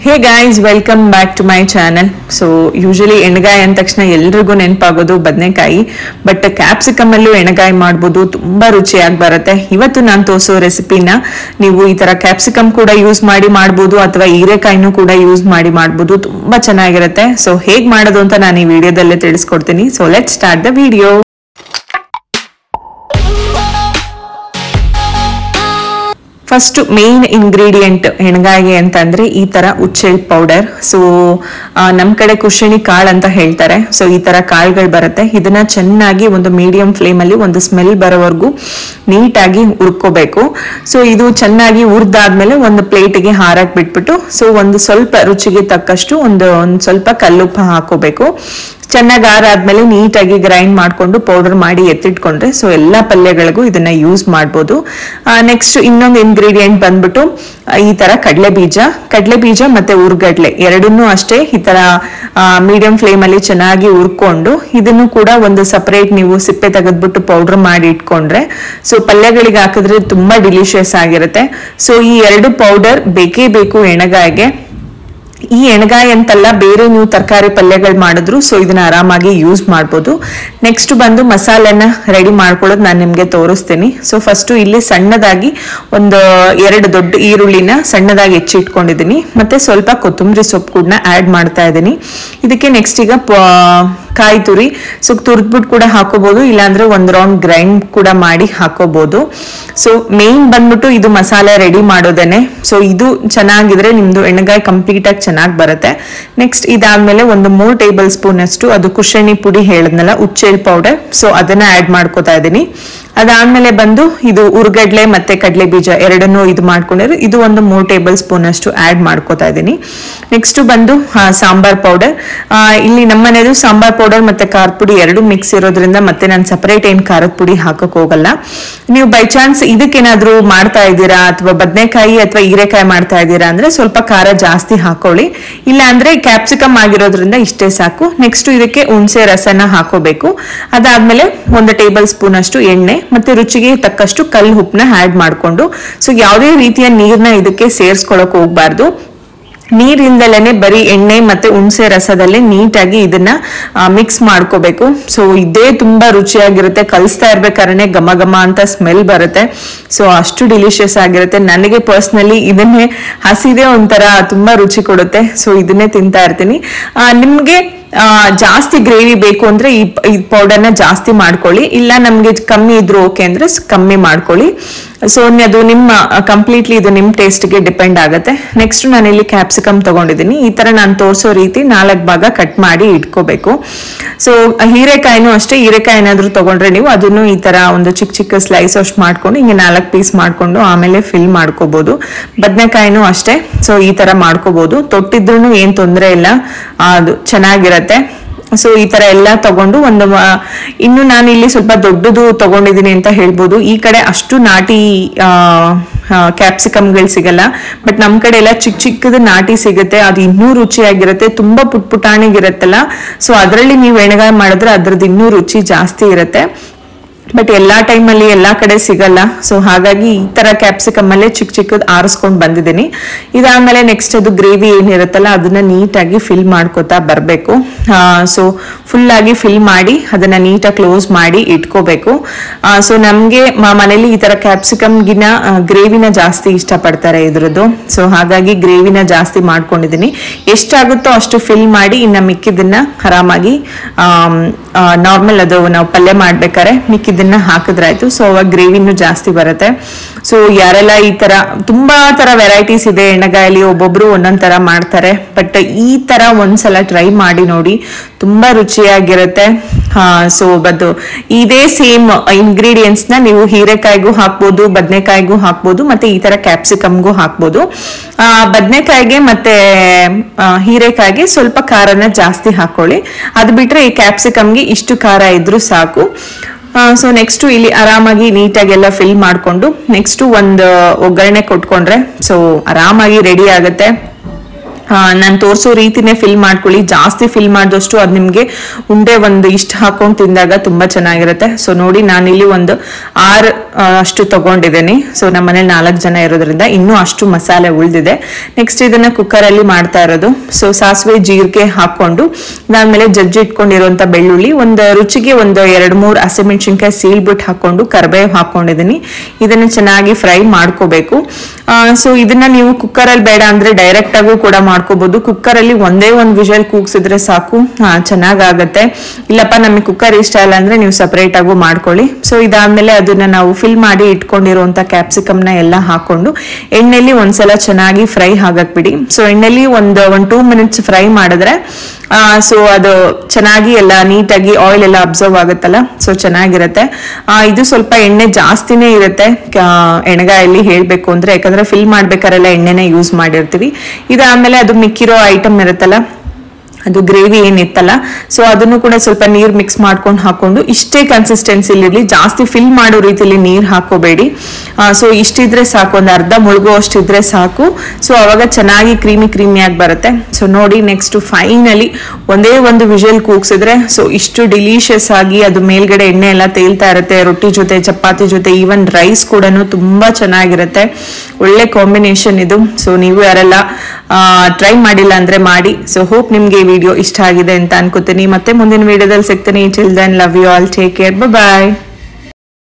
Hey guys, welcome back to my channel. So usually ಎಣ್ಣೆಗಾಯಿ ಅಂದ ತಕ್ಷಣ ಎಲ್ರಿಗೂ ನೆನಪಾಗೋದು ಬದನೆಕಾಯಿ, ಬಟ್ ಕ್ಯಾಪ್ಸಿಕಮ್ ಅಲ್ಲೂ ಎಣ್ಣೆಗಾಯಿ ಮಾಡಬಹುದು, ತುಂಬಾ ರುಚಿಯಾಗಿ ಬರುತ್ತೆ. ಇವತ್ತು ನಾನು ತೋರಿಸೋ ರೆಸಿಪಿನ ನೀವು ಈ ತರ ಕ್ಯಾಪ್ಸಿಕಮ್ ಕೂಡ ಯೂಸ್ ಮಾಡಿ ಮಾಡಬಹುದು ಅಥವಾ ಹೀರೆಕಾಯಿನೂ ಕೂಡ ಯೂಸ್ ಮಾಡಿ ಮಾಡಬಹುದು, ತುಂಬಾ ಚೆನ್ನಾಗಿರುತ್ತೆ. ಸೊ ಹೇಗೆ ಮಾಡೋದು ಅಂತ ನಾನು ಈ ವಿಡಿಯೋದಲ್ಲೇ ತಿಳಿಸ್ಕೊಡ್ತೀನಿ. So let's start the video. First main ingredient ಎಣ್ಣೆಗಾಯಿಗೆ ಅಂತಂದ್ರೆ ಈ ತರ ಉಚ್ಚೆಳ್ ಪೌಡರ್. ಸೊ ನಮ್ ಕಡೆ ಕುಶಿಣಿ ಕಾಳು ಅಂತ ಹೇಳ್ತಾರೆ. ಸೊ ಈ ತರ ಕಾಳುಗಳು ಬರುತ್ತೆ. ಇದನ್ನ ಚೆನ್ನಾಗಿ ಒಂದು ಮೀಡಿಯಂ ಫ್ಲೇಮ್ ಅಲ್ಲಿ ಒಂದು ಸ್ಮೆಲ್ ಬರೋವರೆಗೂ ನೀಟಾಗಿ ಹುರ್ಕೋಬೇಕು. ಸೊ ಇದು ಚೆನ್ನಾಗಿ ಹುರಿದಾದ್ಮೇಲೆ ಒಂದು ಪ್ಲೇಟಿಗೆ ಹಾರಕ್ ಬಿಟ್ಬಿಟ್ಟು ಸೊ ಒಂದು ಸ್ವಲ್ಪ ರುಚಿಗೆ ತಕ್ಕಷ್ಟು ಒಂದು ಸ್ವಲ್ಪ ಕಲ್ಲುಪ್ಪು ಹಾಕೋಬೇಕು. ಚೆನ್ನಾಗಿ ಆರಾದ್ಮೇಲೆ ನೀಟಾಗಿ ಗ್ರೈಂಡ್ ಮಾಡ್ಕೊಂಡು ಪೌಡರ್ ಮಾಡಿ ಎತ್ತಿಟ್ಕೊಂಡ್ರೆ ಸೊ ಎಲ್ಲಾ ಪಲ್ಯಗಳಿಗೂ ಇದನ್ನ ಯೂಸ್ ಮಾಡ್ಬೋದು. ನೆಕ್ಸ್ಟ್ ಇನ್ನೊಂದು ಇಂಗ್ರೀಡಿಯೆಂಟ್ ಬಂದ್ಬಿಟ್ಟು ಈ ತರ ಕಡಲೆ ಬೀಜ ಮತ್ತೆ ಉರ್ಗಡ್ಲೆ ಎರಡನ್ನೂ ಅಷ್ಟೇ ಈ ತರ ಮೀಡಿಯಂ ಫ್ಲೇಮ್ ಅಲ್ಲಿ ಚೆನ್ನಾಗಿ ಹುರ್ಕೊಂಡು ಇದನ್ನು ಕೂಡ ಒಂದು ಸಪರೇಟ್ ನೀವು ಸಿಪ್ಪೆ ತೆಗೆದ್ಬಿಟ್ಟು ಪೌಡರ್ ಮಾಡಿ ಇಟ್ಕೊಂಡ್ರೆ ಸೊ ಪಲ್ಯಗಳಿಗೆ ಹಾಕಿದ್ರೆ ತುಂಬಾ ಡಿಲಿಷಿಯಸ್ ಆಗಿರುತ್ತೆ. ಸೊ ಈ ಎರಡು ಪೌಡರ್ ಬೇಕೇ ಬೇಕು ಎಣ್ಣೆಗಾಯಿಗೆ. ಈ ಎಣ್ಣೆಗಾಯಿ ಅಂತಲ್ಲ, ಬೇರೆ ನೀವು ತರಕಾರಿ ಪಲ್ಯಗಳು ಮಾಡಿದ್ರು ಸೊ ಇದನ್ನ ಆರಾಮಾಗಿ ಯೂಸ್ ಮಾಡ್ಬೋದು. ನೆಕ್ಸ್ಟ್ ಬಂದು ಮಸಾಲೆನ ರೆಡಿ ಮಾಡ್ಕೊಳ್ಳೋದು ನಾನು ನಿಮ್ಗೆ ತೋರಿಸ್ತೀನಿ. ಸೊ ಫಸ್ಟ್ ಇಲ್ಲಿ ಸಣ್ಣದಾಗಿ ಒಂದು 2 ದೊಡ್ಡ ಈರುಳ್ಳಿನ ಸಣ್ಣದಾಗಿ ಹೆಚ್ಚಿಟ್ಕೊಂಡಿದ್ದೀನಿ, ಮತ್ತೆ ಸ್ವಲ್ಪ ಕೊತ್ತಂಬರಿ ಸೊಪ್ಪು ಕೂಡ ಆಡ್ ಮಾಡ್ತಾ ಇದ್ದೀನಿ. ಇದಕ್ಕೆ ನೆಕ್ಸ್ಟ್ ಈಗ ಕಾಯಿ ತುರಿ ಸೊ ತುರ್ದ್ಬಿಟ್ಟು ಕೂಡ ಹಾಕೋಬಹುದು, ಇಲ್ಲಾಂದ್ರೆ ಒಂದ್ ರೌಂಡ್ ಗ್ರೈಂಡ್ ಕೂಡ ಮಾಡಿ ಹಾಕೋಬಹುದು. ಸೊ ಮೇನ್ ಬಂದ್ಬಿಟ್ಟು ಇದು ಮಸಾಲೆ ರೆಡಿ ಮಾಡೋದೇನೆ. ಸೊ ಇದು ಚೆನ್ನಾಗಿದ್ರೆ ನಿಮ್ದು ಎಣ್ಣೆಗಾಯಿ ಕಂಪ್ಲೀಟ್ ಆಗಿ ಚೆನ್ನಾಗಿ ಬರುತ್ತೆ. ನೆಕ್ಸ್ಟ್ ಇದಾದ್ಮೇಲೆ ಒಂದು 3 ಟೇಬಲ್ ಸ್ಪೂನ್ ಅಷ್ಟು ಅದು ಕುಶಿಣಿ ಪುಡಿ ಹೇಳಿದ್ನಲ್ಲ, ಉಚ್ಚೆಳ್ ಪೌಡರ್, ಸೊ ಅದನ್ನ ಆಡ್ ಮಾಡ್ಕೋತಾ ಇದ್ದೀನಿ. ಅದಾದ್ಮೇಲೆ ಬಂದು ಇದು ಉರ್ಗಡ್ಲೆ ಮತ್ತೆ ಕಡಲೆ ಬೀಜ ಎರಡನ್ನೂ ಇದು ಮಾಡ್ಕೊಂಡಿರೋ ಇದು ಒಂದು 3 ಟೇಬಲ್ ಸ್ಪೂನ್ ಅಷ್ಟು ಆಡ್ ಮಾಡ್ಕೋತಾ ಇದ್ದೀನಿ. ನೆಕ್ಸ್ಟ್ ಬಂದು ಸಾಂಬಾರ್ ಪೌಡರ್. ಇಲ್ಲಿ ನಮ್ಮನೇದು ಸಾಂಬಾರ್ ಪೌಡರ್ ಮತ್ತೆ ಖಾರದ ಪುಡಿ ಎರಡು ಮಿಕ್ಸ್ ಇರೋದ್ರಿಂದ ಮತ್ತೆ ನಾನು ಸಪರೇಟ್ ಏನ್ ಖಾರದ ಪುಡಿ ಹಾಕಕ್ ಹೋಗಲ್ಲ. ನೀವು ಬೈ ಚಾನ್ಸ್ ಇದಕ್ಕೇನಾದ್ರೂ ಮಾಡ್ತಾ ಇದ್ದೀರಾ ಅಥವಾ ಬದನೆಕಾಯಿ ಅಥವಾ ಹೀರೆಕಾಯಿ ಮಾಡ್ತಾ ಇದ್ದೀರಾ ಅಂದ್ರೆ ಸ್ವಲ್ಪ ಖಾರ ಜಾಸ್ತಿ ಹಾಕೊಳ್ಳಿ, ಇಲ್ಲ ಅಂದ್ರೆ ಕ್ಯಾಪ್ಸಿಕಮ್ ಆಗಿರೋದ್ರಿಂದ ಇಷ್ಟೇ ಸಾಕು. ನೆಕ್ಸ್ಟ್ ಇದಕ್ಕೆ ಹುಣಸೆ ರಸನ ಹಾಕೋಬೇಕು. ಅದಾದ್ಮೇಲೆ 1 ಟೇಬಲ್ ಸ್ಪೂನ್ ಅಷ್ಟು ಎಣ್ಣೆ ಮತ್ತೆ ರುಚಿಗೆ ತಕ್ಕಷ್ಟು ಕಲ್ಲು ಉಪ್ಪನ್ನ ಆಡ್ ಮಾಡ್ಕೊಂಡು ಸೊ ಯಾವುದೇ ರೀತಿಯ ನೀರ್ನ ಇದಕ್ಕೆ ಸೇರ್ಸ್ಕೊಳಕ್ ಹೋಗ್ಬಾರ್ದು. ನೀರಿಂದಲೇನೆ ಬರೀ ಎಣ್ಣೆ ಮತ್ತೆ ಹುಣಸೆ ರಸದಲ್ಲೇ ನೀಟಾಗಿ ಇದನ್ನ ಮಿಕ್ಸ್ ಮಾಡ್ಕೋಬೇಕು. ಸೊ ಇದೇ ತುಂಬಾ ರುಚಿಯಾಗಿರುತ್ತೆ. ಕಲಿಸ್ತಾ ಇರ್ಬೇಕಾದ್ರೆ ಘಮ ಘಮ ಅಂತ ಸ್ಮೆಲ್ ಬರುತ್ತೆ. ಸೊ ಅಷ್ಟು ಡಿಲಿಷಿಯಸ್ ಆಗಿರುತ್ತೆ. ನನಗೆ ಪರ್ಸ್ನಲಿ ಇದನ್ನೇ ಹಸಿದೇ ಒಂಥರ ತುಂಬಾ ರುಚಿ ಕೊಡುತ್ತೆ. ಸೊ ಇದನ್ನೇ ತಿಂತಾ ಇರ್ತೀನಿ. ನಿಮ್ಗೆ ಜಾಸ್ತಿ ಗ್ರೇವಿ ಬೇಕು ಅಂದ್ರೆ ಈ ಪೌಡರ್ನ ಜಾಸ್ತಿ ಮಾಡ್ಕೊಳ್ಳಿ, ಇಲ್ಲ ನಮ್ಗೆ ಕಮ್ಮಿ ಇದ್ರು ಓಕೆ ಅಂದ್ರೆ ಕಮ್ಮಿ ಮಾಡ್ಕೊಳ್ಳಿ. ಸೊ ಅದು ನಿಮ್ಮ ಕಂಪ್ಲೀಟ್ಲಿ ಇದು ನಿಮ್ ಟೇಸ್ಟ್ಗೆ ಡಿಪೆಂಡ್ ಆಗುತ್ತೆ. ನೆಕ್ಸ್ಟ್ ನಾನು ಇಲ್ಲಿ ಕ್ಯಾಪ್ಸಿಕಮ್ ತಗೊಂಡಿದ್ದೀನಿ. ಈ ತರ ನಾನು ತೋರಿಸೋ ರೀತಿ 4 ಭಾಗ ಕಟ್ ಮಾಡಿ ಇಟ್ಕೋಬೇಕು. ಸೊ ಹೀರೆಕಾಯಿನೂ ಅಷ್ಟೇ, ಹೀರೆಕಾಯಿ ಏನಾದ್ರು ತಗೊಂಡ್ರೆ ನೀವು ಅದನ್ನು ಈ ತರ ಒಂದು ಚಿಕ್ಕ ಸ್ಲೈಸ್ ಅಷ್ಟು ಮಾಡ್ಕೊಂಡು ಹಿಂಗೆ 4 ಪೀಸ್ ಮಾಡ್ಕೊಂಡು ಆಮೇಲೆ ಫಿಲ್ ಮಾಡ್ಕೋಬಹುದು. ಬದನೆಕಾಯಿನೂ ಅಷ್ಟೇ, ಸೊ ಈ ತರ ಮಾಡ್ಕೋಬಹುದು. ತೊಟ್ಟಿದ್ರು ಏನ್ ತೊಂದರೆ ಇಲ್ಲ, ಅದು ಚೆನ್ನಾಗಿರತ್ತೆ. ಸೊ ಈ ತರ ಎಲ್ಲ ತಗೊಂಡು ಒಂದು ಇನ್ನು ನಾನು ಇಲ್ಲಿ ಸ್ವಲ್ಪ ದೊಡ್ಡದು ತಗೊಂಡಿದ್ದೀನಿ ಅಂತ ಹೇಳ್ಬೋದು. ಈ ಕಡೆ ಅಷ್ಟು ನಾಟಿ ಕ್ಯಾಪ್ಸಿಕಮ್ಗಳು ಸಿಗಲ್ಲ, ಬಟ್ ನಮ್ ಕಡೆ ಎಲ್ಲ ಚಿಕ್ಕದು ನಾಟಿ ಸಿಗುತ್ತೆ. ಅದು ಇನ್ನೂ ರುಚಿಯಾಗಿರುತ್ತೆ, ತುಂಬಾ ಪುಟಾಣಿಗಿರತ್ತಲ್ಲ. ಸೊ ಅದರಲ್ಲಿ ನೀವು ಎಣ್ಣೆಗಾಯಿ ಮಾಡಿದ್ರೆ ಅದ್ರದ್ದು ಇನ್ನೂ ರುಚಿ ಜಾಸ್ತಿ ಇರುತ್ತೆ. ಬಟ್ ಎಲ್ಲಾ ಟೈಮಲ್ಲಿ ಎಲ್ಲಾ ಕಡೆ ಸಿಗಲ್ಲ. ಸೊ ಹಾಗಾಗಿ ಈ ತರ ಕ್ಯಾಪ್ಸಿಕಮ್ ಅಲ್ಲೇ ಚಿಕ್ಕದು ಆರಿಸ್ಕೊಂಡು ಬಂದಿದ್ದೀನಿ. ಇದಾದ್ಮೇಲೆ ನೆಕ್ಸ್ಟ್ ಅದು ಗ್ರೇವಿ ಏನಿರುತ್ತಲ್ಲ ಅದನ್ನ ನೀಟಾಗಿ ಫಿಲ್ ಮಾಡ್ಕೋತಾ ಬರ್ಬೇಕು. ಸೊ ಫುಲ್ ಆಗಿ ಫಿಲ್ ಮಾಡಿ ಅದನ್ನ ನೀಟಾಗಿ ಕ್ಲೋಸ್ ಮಾಡಿ ಇಟ್ಕೋಬೇಕು. ಸೊ ನಮ್ಗೆ ಮನೇಲಿ ಈ ತರ ಕ್ಯಾಪ್ಸಿಕಮ್ಗಿನ ಗ್ರೇವಿನ ಜಾಸ್ತಿ ಇಷ್ಟಪಡ್ತಾರೆ ಇದ್ರದ್ದು. ಸೊ ಹಾಗಾಗಿ ಗ್ರೇವಿನ ಜಾಸ್ತಿ ಮಾಡ್ಕೊಂಡಿದ್ದೀನಿ. ಎಷ್ಟಾಗುತ್ತೋ ಅಷ್ಟು ಫಿಲ್ ಮಾಡಿ ಇನ್ನ ಮಿಕ್ಕಿದನ್ನ ಆರಾಮಾಗಿ ನಾರ್ಮಲ್ ಅದು ನಾವು ಪಲ್ಯ ಮಾಡ್ಬೇಕಾರೆ ಮಿಕ್ಕಿದ್ದನ್ನ ಹಾಕಿದ್ರಾಯ್ತು. ಸೊ ಅವಾಗ ಗ್ರೇವಿನೂ ಜಾಸ್ತಿ ಬರುತ್ತೆ. ಸೊ ಯಾರೆಲ್ಲ ಈ ತರ ತುಂಬಾ ತರ ವೆರೈಟೀಸ್ ಇದೆ ಎಣ್ಣೆಗಾಯಲ್ಲಿ, ಒಬ್ಬೊಬ್ರು ಒಂದೊಂದ್ ತರ ಮಾಡ್ತಾರೆ. ಬಟ್ ಈ ತರ ಒಂದ್ಸಲ ಟ್ರೈ ಮಾಡಿ ನೋಡಿ, ತುಂಬಾ ರುಚಿಯಾಗಿರುತ್ತೆ. ಸೊ ಇದೇ ಸೇಮ್ ಇಂಗ್ರೀಡಿಯೆಂಟ್ಸ್ ನ ನೀವು ಹೀರೆಕಾಯಿಗೂ ಹಾಕ್ಬೋದು, ಬದನೆಕಾಯಿಗೂ ಹಾಕ್ಬೋದು, ಮತ್ತೆ ಈ ತರ ಕ್ಯಾಪ್ಸಿಕಮ್ಗೂ ಹಾಕ್ಬೋದು. ಬದನೆಕಾಯಿಗೆ ಮತ್ತೆ ಹೀರೆಕಾಯಿಗೆ ಸ್ವಲ್ಪ ಖಾರನ ಜಾಸ್ತಿ ಹಾಕೊಳ್ಳಿ. ಅದು ಬಿಟ್ರೆ ಈ ಕ್ಯಾಪ್ಸಿಕಮ್ಗೆ ಇಷ್ಟು ಖಾರ ಇದ್ರೂ ಸಾಕು. ಸೊ ನೆಕ್ಸ್ಟ್ ಇಲ್ಲಿ ಆರಾಮಾಗಿ ನೀಟಾಗಿ ಎಲ್ಲ ಫಿಲ್ ಮಾಡ್ಕೊಂಡು ನೆಕ್ಸ್ಟ್ ಒಂದು ಒಗ್ಗರಣೆ ಕೊಟ್ಕೊಂಡ್ರೆ ಸೊ ಆರಾಮಾಗಿ ರೆಡಿ ಆಗುತ್ತೆ. ನಾನು ತೋರಿಸೋ ರೀತಿನೇ ಫಿಲ್ ಮಾಡ್ಕೊಳ್ಳಿ. ಜಾಸ್ತಿ ಫಿಲ್ ಮಾಡಿದಷ್ಟು ಅದು ನಿಮಗೆ ಉಂಡೆ ಒಂದು ಇಷ್ಟು ಹಾಕೊಂಡು ತಿಂದಾಗ ತುಂಬಾ ಚೆನ್ನಾಗಿರುತ್ತೆ. ಸೊ ನೋಡಿ ನಾನಿಲ್ಲಿ ಒಂದು 6 ಅಷ್ಟು ತಗೊಂಡಿದ್ದೀನಿ. ಸೊ ನಮ್ಮ ಮನೇಲಿ 4 ಜನ ಇರೋದ್ರಿಂದ ಇನ್ನೂ ಅಷ್ಟು ಮಸಾಲೆ ಉಳಿದಿದೆ. ನೆಕ್ಸ್ಟ್ ಇದನ್ನ ಕುಕ್ಕರಲ್ಲಿ ಮಾಡ್ತಾ ಇರೋದು. ಸೊ ಸಾಸಿವೆ ಜೀರಿಗೆ ಹಾಕೊಂಡು ಅದಾದ್ಮೇಲೆ ಜಜ್ಜಿ ಇಟ್ಕೊಂಡಿರುವಂತ ಬೆಳ್ಳುಳ್ಳಿ, ಒಂದು ರುಚಿಗೆ ಒಂದು 2-3 ಹಸಿಮೆಣಸಿನ್ಕಾಯಿ ಸೀಳ್ಬಿಟ್ಟು ಹಾಕೊಂಡು ಕರಿಬೇವು ಹಾಕೊಂಡಿದ್ದೀನಿ. ಇದನ್ನ ಚೆನ್ನಾಗಿ ಫ್ರೈ ಮಾಡ್ಕೋಬೇಕು. ಸೊ ಇದನ್ನ ನೀವು ಕುಕ್ಕರಲ್ಲಿ ಬೇಡ ಅಂದ್ರೆ ಡೈರೆಕ್ಟ್ ಆಗು ಕೂಡ ಮಾಡ್ಕೋಬಹುದು. ಕುಕ್ಕರಲ್ಲಿ ಒಂದೇ ಒಂದು ವಿಷಲ್ ಕೂಗ್ಸಿದ್ರೆ ಸಾಕು, ಚೆನ್ನಾಗಾಗತ್ತೆ. ಇಲ್ಲಪ್ಪ ನಮಗೆ ಕುಕ್ಕರ್ ಇಷ್ಟ ಇಲ್ಲ ಅಂದ್ರೆ ನೀವು ಸಪರೇಟ್ ಆಗು ಮಾಡ್ಕೊಳ್ಳಿ. ಸೊ ಇದಾದ್ಮೇಲೆ ಅದನ್ನ ನಾವು ಫಿಲ್ ಮಾಡಿ ಇಟ್ಕೊಂಡಿರುವಂತ ಕ್ಯಾಪ್ಸಿಕಮ್ ನ ಎಲ್ಲ ಹಾಕೊಂಡು ಎಣ್ಣೆಲಿ ಒಂದ್ಸಲ ಚೆನ್ನಾಗಿ ಫ್ರೈ ಆಗಕ್ ಬಿಡಿ. ಸೊ ಎಣ್ಣೆಲಿ ಒಂದು 2 ಮಿನಿಟ್ಸ್ ಫ್ರೈ ಮಾಡಿದ್ರೆ ಸೊ ಅದು ಚೆನ್ನಾಗಿ ಎಲ್ಲ ನೀಟಾಗಿ ಆಯಿಲ್ ಎಲ್ಲ ಅಬ್ಸರ್ವ್ ಆಗುತ್ತಲ್ಲ, ಸೊ ಚೆನ್ನಾಗಿರುತ್ತೆ. ಇದು ಸ್ವಲ್ಪ ಎಣ್ಣೆ ಜಾಸ್ತಿನೇ ಇರುತ್ತೆ ಎಣ್ಗಾಯಲ್ಲಿ ಹೇಳ್ಬೇಕು ಅಂದ್ರೆ, ಯಾಕಂದ್ರೆ ಫಿಲ್ ಮಾಡ್ಬೇಕಾರೆಲ್ಲ ಎಣ್ಣೆನೇ ಯೂಸ್ ಮಾಡಿರ್ತೀವಿ. ಇದಾದ್ಮೇಲೆ ಅದು ಮಿಕ್ಕಿರೋ ಐಟಮ್ ಇರುತ್ತಲ್ಲ, ಅದು ಗ್ರೇವಿ ಏನಿತ್ತಲ್ಲ, ಸೊ ಅದನ್ನು ಕೂಡ ಸ್ವಲ್ಪ ನೀರ್ ಮಿಕ್ಸ್ ಮಾಡ್ಕೊಂಡು ಹಾಕೊಂಡು ಇಷ್ಟೇ ಕನ್ಸಿಸ್ಟೆನ್ಸಿಲಿ ಇರಲಿ, ಜಾಸ್ತಿ ಫಿಲ್ ಮಾಡೋ ರೀತಿಲಿ ನೀರ್ ಹಾಕೋಬೇಡಿ. ಸೊ ಇಷ್ಟಿದ್ರೆ ಸಾಕು, ಒಂದು ಅರ್ಧ ಮುಳುಗೋ ಅಷ್ಟಿದ್ರೆ ಸಾಕು. ಸೊ ಅವಾಗ ಚೆನ್ನಾಗಿ ಕ್ರೀಮಿಯಾಗಿ ಬರುತ್ತೆ. ಸೊ ನೋಡಿ ನೆಕ್ಸ್ಟ್ ಫೈನಲಿ ಒಂದೇ ಒಂದು ವಿಷಲ್ ಕೂಗ್ಸಿದ್ರೆ ಸೊ ಇಷ್ಟು ಡಿಲಿಷಿಯಸ್ ಆಗಿ ಅದು ಮೇಲ್ಗಡೆ ಎಣ್ಣೆ ಎಲ್ಲ ತೇಲ್ತಾ ಇರುತ್ತೆ. ರೊಟ್ಟಿ ಜೊತೆ, ಚಪಾತಿ ಜೊತೆ, ಈವನ್ ರೈಸ್ ಕೂಡ ತುಂಬಾ ಚೆನ್ನಾಗಿರುತ್ತೆ. ಒಳ್ಳೆ ಕಾಂಬಿನೇಷನ್ ಇದು. ಸೊ ನೀವು ಯಾರೆಲ್ಲ ಟ್ರೈ ಮಾಡಿಲ್ಲ ಅಂದ್ರೆ ಮಾಡಿ. ಸೊ ಹೋಪ್ ನಿಮ್ಗೆ ವಿಡಿಯೋ ಇಷ್ಟ ಆಗಿದೆ ಅಂತ ಅನ್ಕೋತೀನಿ. ಮತ್ತೆ ಮುಂದಿನ ವಿಡಿಯೋದಲ್ಲಿ ಸಿಗ್ತೀನಿ. Till then love you all, take care, bye.